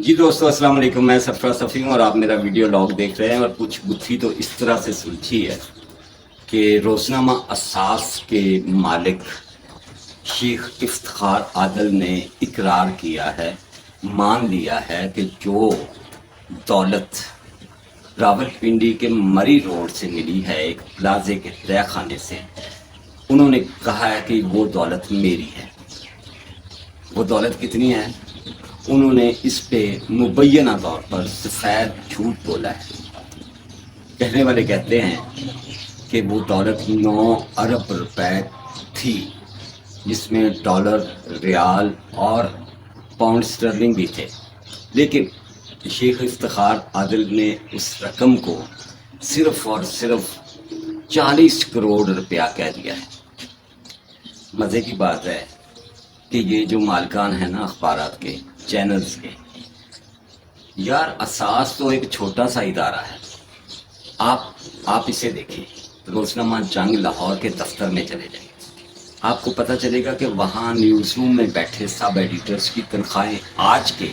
جی دوستو السلام علیکم، میں سرفراز صفی ہوں اور آپ میرا ویڈیو لاگ دیکھ رہے ہیں۔ اور کچھ گتھی تو اس طرح سے سلجھی ہے کہ روزنامہ اساس کے مالک شیخ افتخار عادل نے اقرار کیا ہے، مان لیا ہے کہ جو دولت راولپنڈی کے مری روڈ سے ملی ہے ایک پلازے کے تہہ خانے سے، انہوں نے کہا ہے کہ وہ دولت میری ہے۔ وہ دولت کتنی ہے؟ انہوں نے اس پہ مبینہ طور پر سفید جھوٹ بولا ہے۔ کہنے والے کہتے ہیں کہ وہ دولت 9 ارب روپے تھی، جس میں ڈالر، ریال اور پاؤنڈ سٹرلنگ بھی تھے، لیکن شیخ افتخار عادل نے اس رقم کو صرف اور صرف 40 کروڑ روپیہ کہہ دیا ہے۔ مزے کی بات ہے کہ یہ جو مالکان ہیں نا اخبارات کے، چینلز کے، یار اساس تو ایک چھوٹا سا ادارہ ہے۔ آپ اسے دیکھیں، روزنامہ جنگ لاہور کے دفتر میں چلے جائیں، آپ کو پتہ چلے گا کہ وہاں نیوز روم میں بیٹھے سب ایڈیٹرز کی تنخواہیں آج کے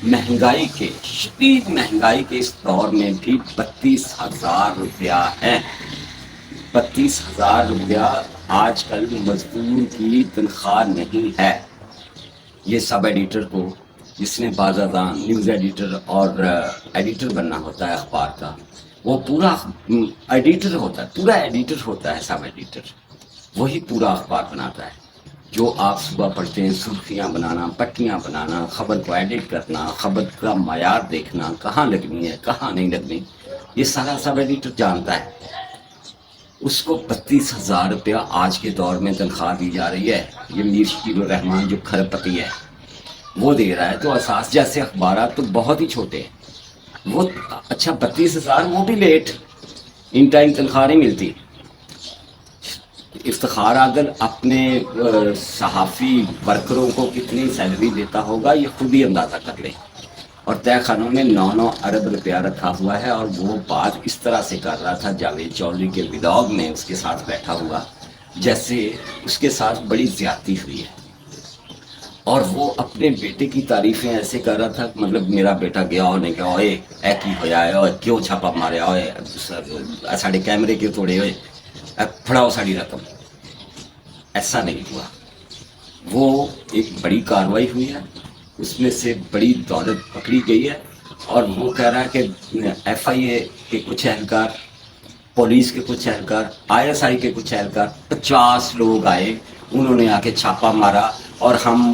مہنگائی کے، شدید مہنگائی کے اس دور میں بھی 32,000 روپیہ ہے۔ 32,000 روپیہ آج کل مزدور کی تنخواہ نہیں ہے۔ یہ سب ایڈیٹر کو، جس نے بعض ازاں نیوز ایڈیٹر اور ایڈیٹر بننا ہوتا ہے اخبار کا، وہ پورا ایڈیٹر ہوتا ہے سب ایڈیٹر، وہی پورا اخبار بناتا ہے۔ جو آپ صبح پڑھتے ہیں، سرخیاں بنانا، پٹیاں بنانا، خبر کو ایڈٹ کرنا، خبر کا معیار دیکھنا، کہاں لگنی ہے کہاں نہیں لگنی، یہ سارا سب ایڈیٹر جانتا ہے۔ اس کو 32,000 روپیہ آج کے دور میں تنخواہ دی جا رہی ہے۔ یہ میر شکیل الرحمان جو کھرب پتی ہے وہ دے رہا ہے، تو اساس جیسے اخبارات تو بہت ہی چھوٹے ہیں، وہ اچھا 32,000 وہ بھی لیٹ، ان ٹائم تنخواہ نہیں ملتی۔ افتخار عادل اپنے صحافی ورکروں کو کتنی سیلری دیتا ہوگا یہ خود ہی اندازہ کر لیں۔ اور تہہ خانوں میں 9 ارب روپیہ رکھا ہوا ہے، اور وہ بات اس طرح سے کر رہا تھا جاوید چودھری کے ولاگ میں اس کے ساتھ بیٹھا ہوا، جیسے اس کے ساتھ بڑی زیادتی ہوئی ہے۔ اور وہ اپنے بیٹے کی تعریفیں ایسے کر رہا تھا، مطلب میرا بیٹا گیا ہونے کا، اوئے اے کی ہویا ہے، اوئے کیوں چھاپا ماریا، اوئے ساڑے کیمرے کیوں توڑے، ہوئے پھڑاؤ ساڑی رقم۔ ایسا نہیں ہوا، وہ ایک بڑی کارروائی ہوئی ہے، اس میں سے بڑی دولت پکڑی گئی ہے، اور وہ کہہ رہا ہے کہ ایف آئی اے کے کچھ اہلکار، پولیس کے کچھ اہلکار، آئی ایس آئی کے کچھ اہلکار، 50 لوگ آئے، انہوں نے آ کے چھاپا مارا، اور ہم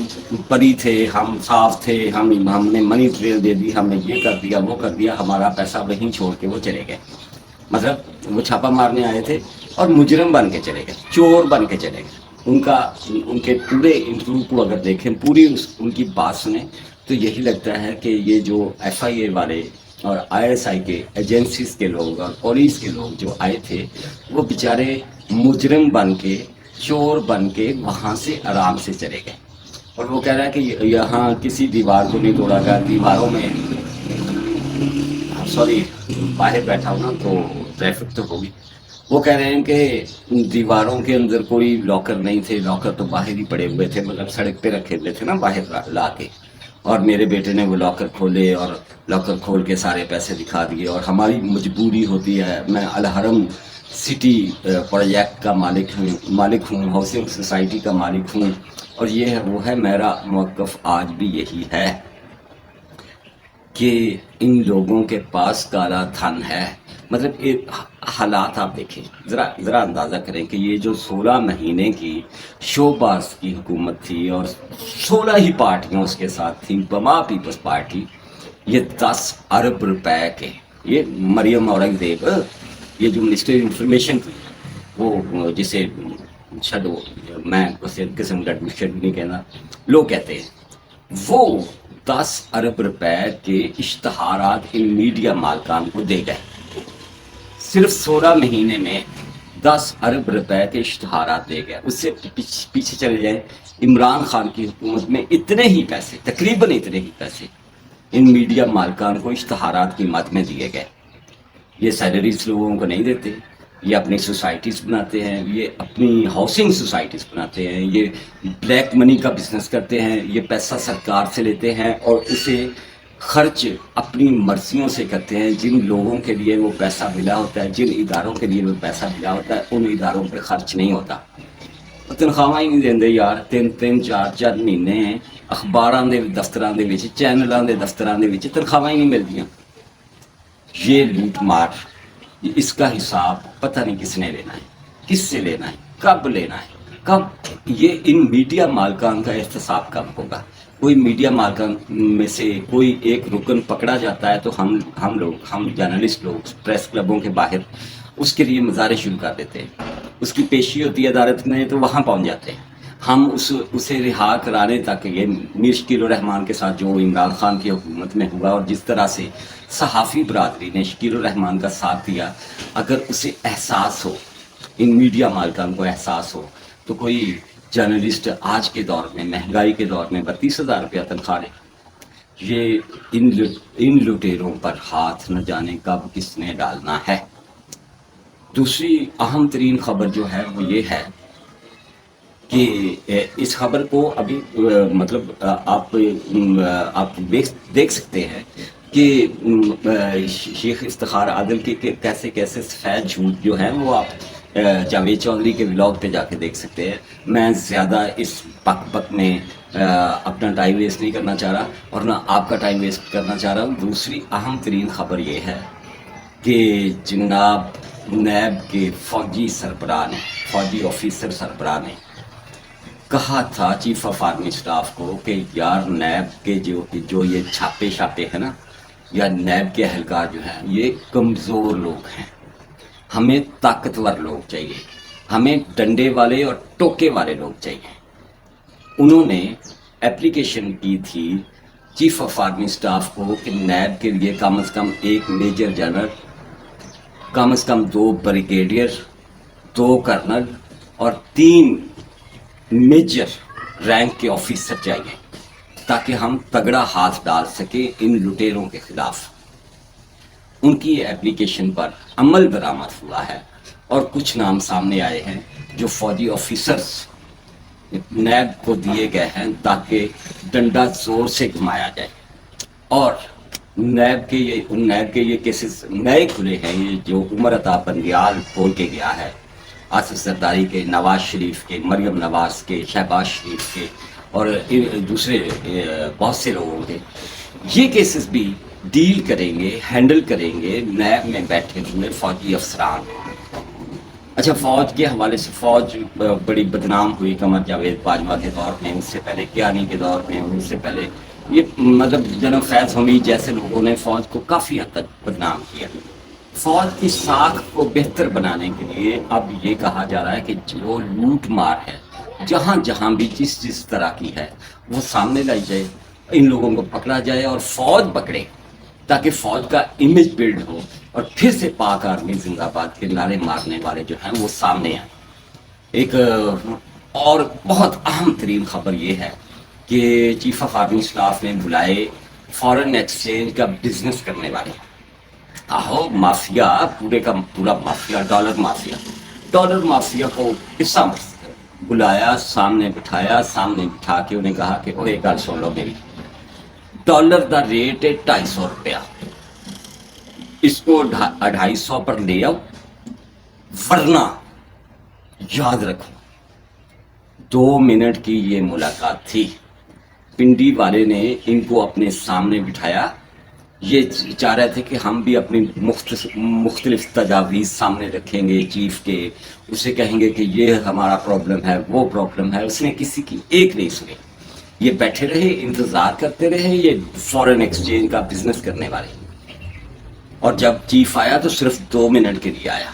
بری تھے، ہم صاف تھے، ہم نے منی ٹریل دے دی، ہم نے یہ کر دیا وہ کر دیا، ہمارا پیسہ وہیں چھوڑ کے وہ چلے گئے۔ مطلب وہ چھاپا مارنے آئے تھے اور مجرم بن کے چلے گئے، چور بن کے چلے گئے۔ ان کے پورے انٹرویو کو اگر دیکھیں، پوری ان کی بات سنیں، تو یہی لگتا ہے کہ یہ جو ایف آئی اے والے اور آئی ایس آئی کے ایجنسیز کے لوگ اور پولیس کے لوگ جو آئے تھے، وہ بیچارے مجرم بن کے، چور بن کے وہاں سے آرام سے چلے گئے۔ اور وہ کہہ رہا ہے کہ یہاں کسی دیوار کو نہیں توڑا گیا، دیواروں میں، سوری باہر بیٹھا ہوں نا تو ٹریفک تو ہوگی، وہ کہہ رہے ہیں کہ دیواروں کے اندر کوئی لاکر نہیں تھے، لاکر تو باہر ہی پڑے ہوئے تھے، مطلب سڑک پہ رکھے ہوئے تھے نا باہر لا کے، اور میرے بیٹے نے وہ لاکر کھولے اور لاکر کھول کے سارے پیسے دکھا دیے، اور ہماری مجبوری ہوتی ہے، میں الحرم سٹی پروجیکٹ کا مالک ہوں، ہاؤسنگ سوسائٹی کا مالک ہوں، اور یہ ہے وہ ہے، میرا موقف آج بھی یہی ہے کہ ان لوگوں کے پاس کالا دھن ہے۔ مطلب حالات آپ دیکھیں، ذرا اندازہ کریں کہ یہ جو 16 مہینے کی شوباز کی حکومت تھی اور 16 ہی پارٹیاں اس کے ساتھ تھیں، بما پیپلز پارٹی، یہ 10 ارب روپے کے، یہ مریم اورنگزیب، یہ جو منسٹر انفارمیشن تھی، وہ جسے چھڈو، میں اسے قسم کا شڈ نہیں کہنا، لوگ کہتے ہیں، وہ 10 ارب روپے کے اشتہارات ان میڈیا مالکان کو دے گئے۔ صرف 16 مہینے میں 10 ارب روپے کے اشتہارات دے گئے۔ اس سے پیچھے چلے جائیں، عمران خان کی حکومت میں اتنے ہی پیسے، تقریباً اتنے ہی پیسے ان میڈیا مالکان کو اشتہارات کی مد میں دیے گئے۔ یہ سیلریز لوگوں کو نہیں دیتے، یہ اپنی سوسائٹیز بناتے ہیں، یہ اپنی ہاؤسنگ سوسائٹیز بناتے ہیں، یہ بلیک منی کا بزنس کرتے ہیں، یہ پیسہ سرکار سے لیتے ہیں اور اسے خرچ اپنی مرضیوں سے کرتے ہیں. جن لوگوں کے لیے وہ پیسہ ملا ہوتا ہے, جن اداروں کے لیے وہ پیسہ ملا ہوتا ہے, ان اداروں پہ خرچ نہیں ہوتا. تنخواہ ہی نہیں دیں یار. 3-3 4 مہینے اخباراں دے دفتراں دے وچ, چینلاں دے دفتراں دے وچ تنخواہ ہی نہیں ملدیاں. یہ لوٹ مار, اس کا حساب پتہ نہیں کس نے لینا ہے, کس سے لینا ہے, کب لینا ہے, کب. یہ ان میڈیا مالکان کا احتساب کب ہوگا؟ کوئی میڈیا مالکان میں سے کوئی ایک رکن پکڑا جاتا ہے تو ہم جرنلسٹ لوگ پریس کلبوں کے باہر اس کے لیے مظاہرے شروع کر دیتے ہیں. اس کی پیشی ہوتی ہے عدالت میں تو وہاں پہنچ جاتے ہیں. ہم اسے رہا کرانے تک, یہ میر شکیل الرحمان کے ساتھ جو عمران خان کی حکومت میں ہوا اور جس طرح سے صحافی برادری نے شکیل الرحمان کا ساتھ دیا, اگر اسے احساس ہو, ان میڈیا مالکان کو احساس ہو, تو کوئی جرنلسٹ آج کے دور میں, مہنگائی کے دور میں 32,000 روپیہ تنخواہ لے. یہ ان لٹیروں پر ہاتھ نہ جانے کب کس نے ڈالنا ہے. دوسری اہم ترین خبر جو ہے وہ یہ ہے کہ اس خبر کو ابھی مطلب آپ دیکھ سکتے ہیں کہ شیخ افتخار عادل کے کیسے کیسے سفید جھوٹ جو ہیں وہ آپ جاوید چودھری کے ولاگ پہ جا کے دیکھ سکتے ہیں. میں زیادہ اس پک میں اپنا ٹائم ویسٹ نہیں کرنا چاہ رہا اور نہ آپ کا ٹائم ویسٹ کرنا چاہ رہا ہوں. دوسری اہم ترین خبر یہ ہے کہ جناب نیب کے فوجی سربراہ نے, فوجی آفیسر سربراہ نے کہا تھا چیف آف آرمی اسٹاف کو کہ یار نیب کے جو یہ چھاپے ہیں نا, یا نیب کے اہلکار جو ہیں یہ کمزور لوگ ہیں, ہمیں طاقتور لوگ چاہیے, ہمیں ڈنڈے والے اور ٹوکے والے لوگ چاہیے. انہوں نے اپلیکیشن کی تھی چیف آف آرمی اسٹاف کو کہ نیب کے لیے کم از کم 1 میجر جنرل, کم از کم 2 بریگیڈیئر, 2 کرنل اور 3 میجر رینک کے آفیسر چاہیے تاکہ ہم تگڑا ہاتھ ڈال سکیں ان لٹیروں کے خلاف. ان کی اپلیکیشن پر عمل درآمد ہوا ہے اور کچھ نام سامنے آئے ہیں جو فوجی آفیسرز نیب کو دیے گئے ہیں تاکہ ڈنڈا زور سے گھمایا جائے. اور نیب کے یہ کیسز نئے کھلے ہیں, یہ جو عمر عطا بندیال کھول کے گیا ہے, آصف زرداری کے, نواز شریف کے, مریم نواز کے, شہباز شریف کے اور دوسرے بہت سے لوگوں کے, یہ کیسز بھی ڈیل کریں گے, ہینڈل کریں گے نیب میں بیٹھے ہوئے فوجی افسران. اچھا, فوج کے حوالے سے فوج بڑی بدنام ہوئی قمر جاوید باجوہ کے دور میں, اس سے پہلے کیانی کے دور میں, اس سے پہلے یہ مطلب جناب فیض حمید جیسے لوگوں نے فوج کو کافی حد تک بدنام کیا. فوج کی ساکھ کو بہتر بنانے کے لیے اب یہ کہا جا رہا ہے کہ جو لوٹ مار ہے جہاں جہاں بھی جس طرح کی ہے وہ سامنے لائی جائے, ان لوگوں کو پکڑا جائے اور فوج پکڑے تاکہ فوج کا امیج بلڈ ہو اور پھر سے پاک آرمی زندہ باد کے نعرے مارنے والے جو ہیں وہ سامنے آئیں. ایک اور بہت اہم ترین خبر یہ ہے کہ چیف آف آرمی اسٹاف نے بلائے فارن ایکسچینج کا بزنس کرنے والے. آہو مافیا, پورے کا پورا مافیا, ڈالر مافیا کو حصہ بلایا, سامنے بٹھا کے انہیں کہا کہ وہ ایک گل سن لو میری, ڈالر دا ریٹ ہے 250 روپیہ, اس کو 250 پر لے آؤ, ورنہ یاد رکھو. 2 منٹ کی یہ ملاقات تھی. پنڈی والے نے ان کو اپنے سامنے بٹھایا, یہ چاہ رہے تھے کہ ہم بھی اپنی مختلف تجاویز سامنے رکھیں گے چیف کے, اسے کہیں گے کہ یہ ہمارا پرابلم ہے, وہ پرابلم ہے. اس نے کسی کی ایک نہیں سنی, یہ بیٹھے رہے, انتظار کرتے رہے, یہ فورن ایکسچینج کا بزنس کرنے والے. اور جب چیف آیا تو صرف 2 منٹ کے لیے آیا.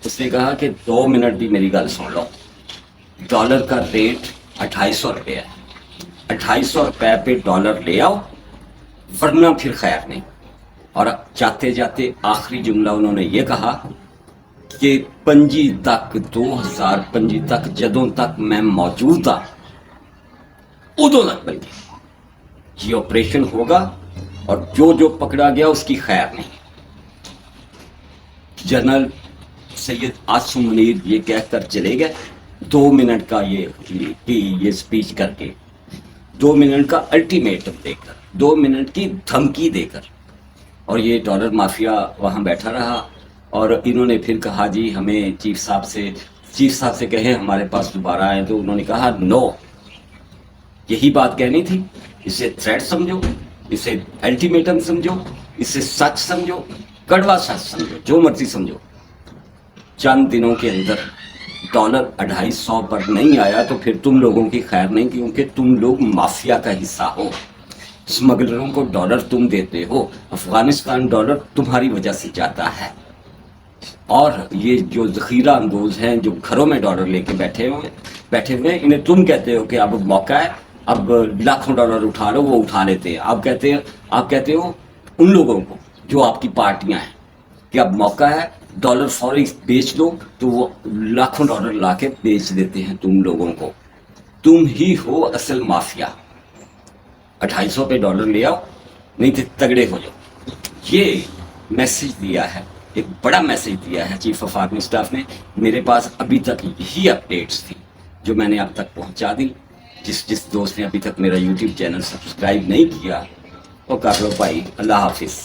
اس نے کہا کہ 2 منٹ بھی میری گل سن لو, ڈالر کا ریٹ 250 روپے ہے, 250 روپے پہ ڈالر لے آؤ ورنہ پھر خیر نہیں. اور جاتے جاتے آخری جملہ انہوں نے یہ کہا کہ 25 تک 2025 تک جدوں تک میں موجود تھا ادوں تک بلکہ یہ آپریشن ہوگا اور جو پکڑا گیا اس کی خیر نہیں. جنرل سید عاصم منیر یہ کہہ کر چلے گئے 2 منٹ کا یہ اسپیچ کر کے, 2 منٹ کا الٹیمیٹم دے کر, 2 منٹ کی دھمکی دے کر. اور یہ ڈالر مافیا وہاں بیٹھا رہا اور انہوں نے پھر کہا جی ہمیں چیف صاحب سے کہیں ہمارے پاس دوبارہ آئے. تو انہوں نے کہا نو، یہی بات کہنی تھی. اسے تھریٹ سمجھو، اسے الٹیمیٹم سمجھو، اسے سچ سمجھو، کڑوا سچ سمجھو، جو مرضی سمجھو. چند دنوں کے اندر ڈالر 250 پر نہیں آیا تو پھر تم لوگوں کی خیر نہیں، کیونکہ تم لوگ مافیا کا حصہ ہو. اسمگلروں کو ڈالر تم دیتے ہو. افغانستان ڈالر تمہاری وجہ سے جاتا ہے. اور یہ جو ذخیرہ اندوز ہیں جو گھروں میں ڈالر لے کے بیٹھے ہوئے انہیں تم کہتے ہو کہ اب موقع ہے، اب لاکھوں ڈالر اٹھا لو. وہ اٹھا لیتے ہیں. آپ کہتے ہو ان لوگوں کو جو آپ کی پارٹیاں ہیں کہ اب موقع ہے، ڈالر فوری بیچ دو، تو وہ لاکھوں ڈالر لا کے بیچ دیتے ہیں تم لوگوں کو. تم ہی ہو اصل مافیا. 250 پہ ڈالر لے آؤ، نہیں تو تگڑے ہو جاؤ. یہ میسج دیا ہے، ایک بڑا میسج دیا ہے چیف آف آرمی اسٹاف نے. میرے پاس ابھی تک یہی اپڈیٹس تھی جو میں نے اب تک پہنچا دی. جس دوست نے ابھی تک میرا یوٹیوب چینل سبسکرائب نہیں کیا وہ کر لو بھائی. اللہ حافظ.